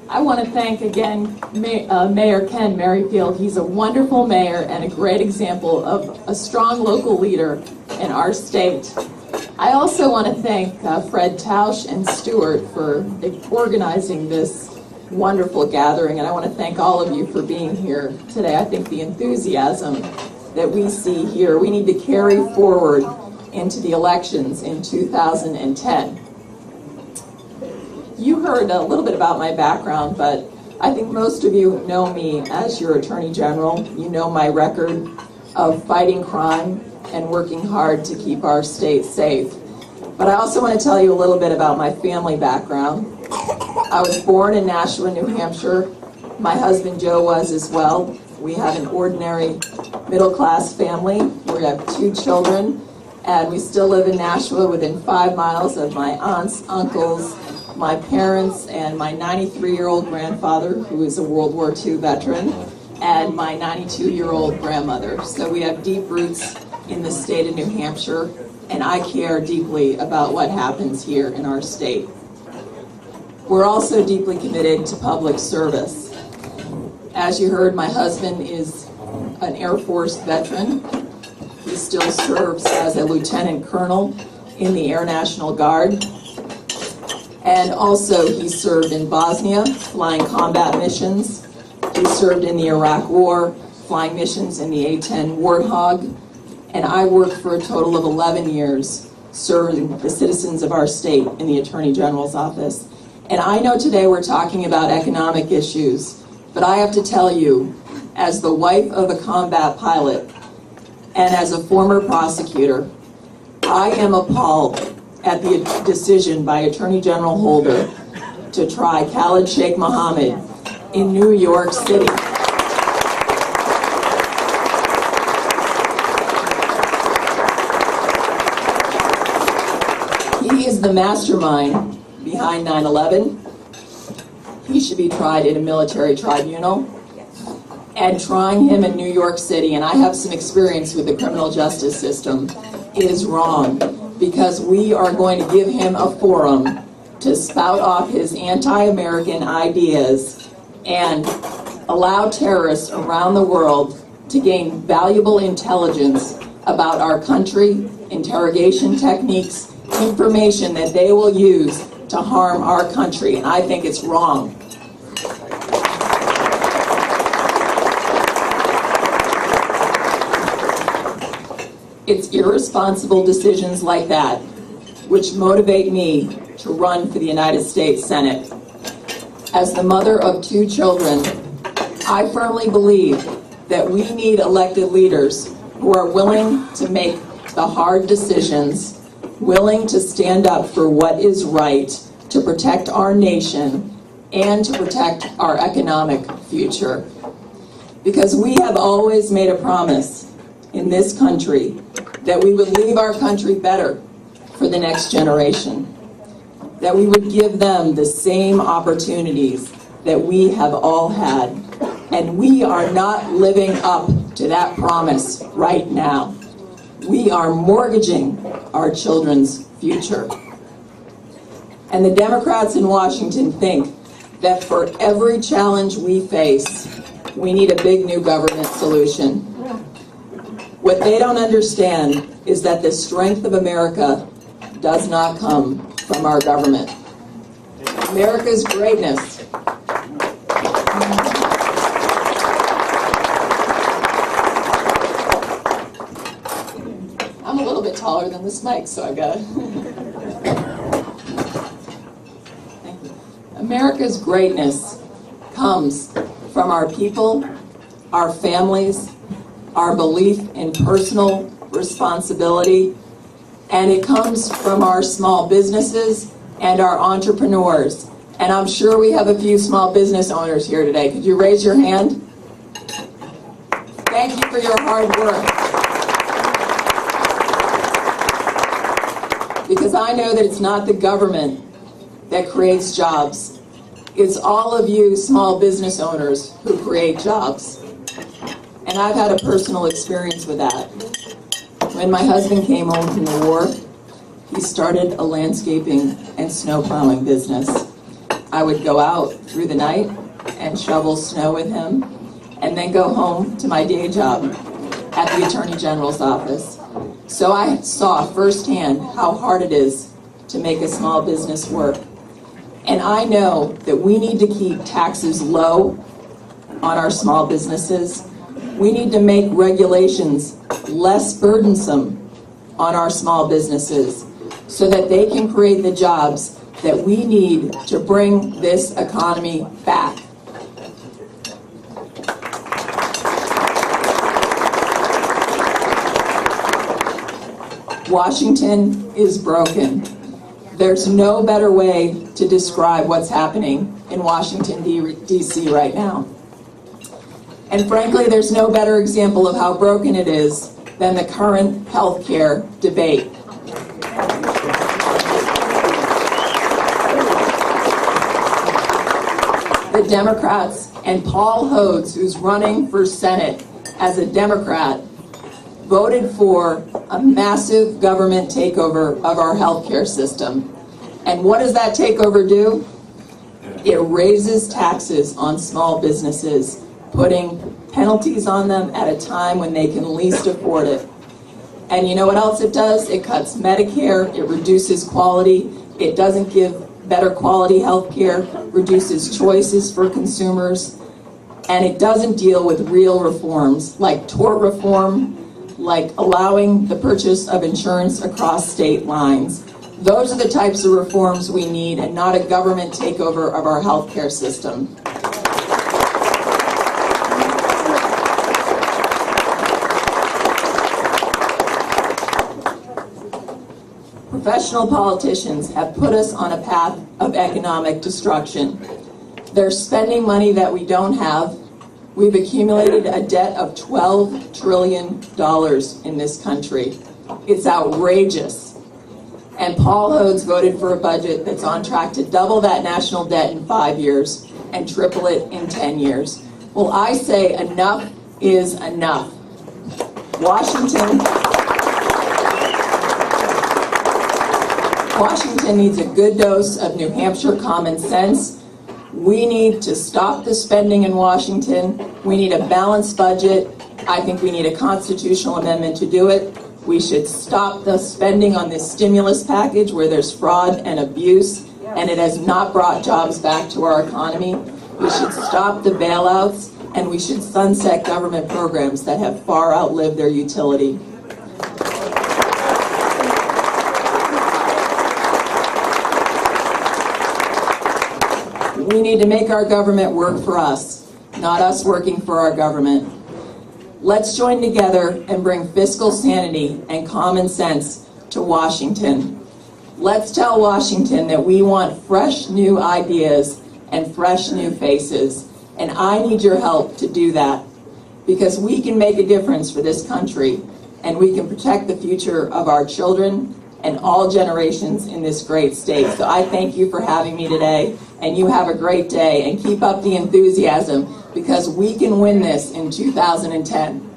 I want to thank again Mayor Ken Merrifield. He's a wonderful mayor and a great example of a strong local leader in our state. I also want to thank Fred Tausch and Stewart for organizing this wonderful gathering, and I want to thank all of you for being here today. I think the enthusiasm that we see here, we need to carry forward into the elections in 2010. You heard a little bit about my background, but I think most of you know me as your Attorney General. You know my record of fighting crime and working hard to keep our state safe. But I also want to tell you a little bit about my family background. I was born in Nashua, New Hampshire. My husband Joe was as well. We have an ordinary middle-class family. We have 2 children, and we still live in Nashua within 5 miles of my aunts, uncles, my parents, and my 93-year-old grandfather, who is a World War II veteran, and my 92-year-old grandmother. So we have deep roots in the state of New Hampshire, and I care deeply about what happens here in our state. We're also deeply committed to public service. As you heard, my husband is an Air Force veteran. He still serves as a lieutenant colonel in the Air National Guard. And also he served in Bosnia, flying combat missions. He served in the Iraq War, flying missions in the A-10 Warthog. And I worked for a total of 11 years serving the citizens of our state in the Attorney General's office. And I know today we're talking about economic issues, but I have to tell you, as the wife of a combat pilot and as a former prosecutor, I am appalled at the decision by Attorney General Holder to try Khalid Sheikh Mohammed in New York City. He is the mastermind behind 9/11. He should be tried in a military tribunal. And trying him in New York City, and I have some experience with the criminal justice system, is wrong, because we are going to give him a forum to spout off his anti-American ideas and allow terrorists around the world to gain valuable intelligence about our country, interrogation techniques, information that they will use to harm our country, and I think it's wrong. It's irresponsible decisions like that which motivate me to run for the United States Senate. As the mother of 2 children, I firmly believe that we need elected leaders who are willing to make the hard decisions, willing to stand up for what is right, to protect our nation, and to protect our economic future. Because we have always made a promise in this country that we would leave our country better for the next generation, that we would give them the same opportunities that we have all had. And we are not living up to that promise right now. We are mortgaging our children's future. And the Democrats in Washington think that for every challenge we face, we need a big new government solution. What they don't understand is that the strength of America does not come from our government. America's greatness. I'm a little bit taller than this mic, so I got it. Thank you. America's greatness comes from our people, our families, our belief in personal responsibility, and it comes from our small businesses and our entrepreneurs. And I'm sure we have a few small business owners here today. Could you raise your hand? Thank you for your hard work. Because I know that it's not the government that creates jobs. It's all of you small business owners who create jobs. And I've had a personal experience with that. When my husband came home from the war, he started a landscaping and snow plowing business. I would go out through the night and shovel snow with him, and then go home to my day job at the Attorney General's office. So I saw firsthand how hard it is to make a small business work. And I know that we need to keep taxes low on our small businesses. We need to make regulations less burdensome on our small businesses so that they can create the jobs that we need to bring this economy back. Washington is broken. There's no better way to describe what's happening in Washington, D.C. right now. And frankly, there's no better example of how broken it is than the current healthcare debate. The Democrats and Paul Hodes, who's running for Senate as a Democrat, voted for a massive government takeover of our healthcare system. And what does that takeover do? It raises taxes on small businesses, putting penalties on them at a time when they can least afford it. And you know what else it does? It cuts Medicare, it reduces quality, it doesn't give better quality healthcare, reduces choices for consumers, and it doesn't deal with real reforms like tort reform, like allowing the purchase of insurance across state lines. Those are the types of reforms we need, and not a government takeover of our healthcare system. Professional politicians have put us on a path of economic destruction. They're spending money that we don't have. We've accumulated a debt of $12 trillion in this country. It's outrageous. And Paul Hodes voted for a budget that's on track to double that national debt in 5 years and triple it in 10 years. Well, I say enough is enough. Washington needs a good dose of New Hampshire common sense. We need to stop the spending in Washington. We need a balanced budget. I think we need a constitutional amendment to do it. We should stop the spending on this stimulus package where there's fraud and abuse, and it has not brought jobs back to our economy. We should stop the bailouts, and we should sunset government programs that have far outlived their utility. We need to make our government work for us, not us working for our government. Let's join together and bring fiscal sanity and common sense to Washington. Let's tell Washington that we want fresh new ideas and fresh new faces. And I need your help to do that, because we can make a difference for this country, and we can protect the future of our children and all generations in this great state. So I thank you for having me today, and you have a great day, and keep up the enthusiasm, because we can win this in 2010.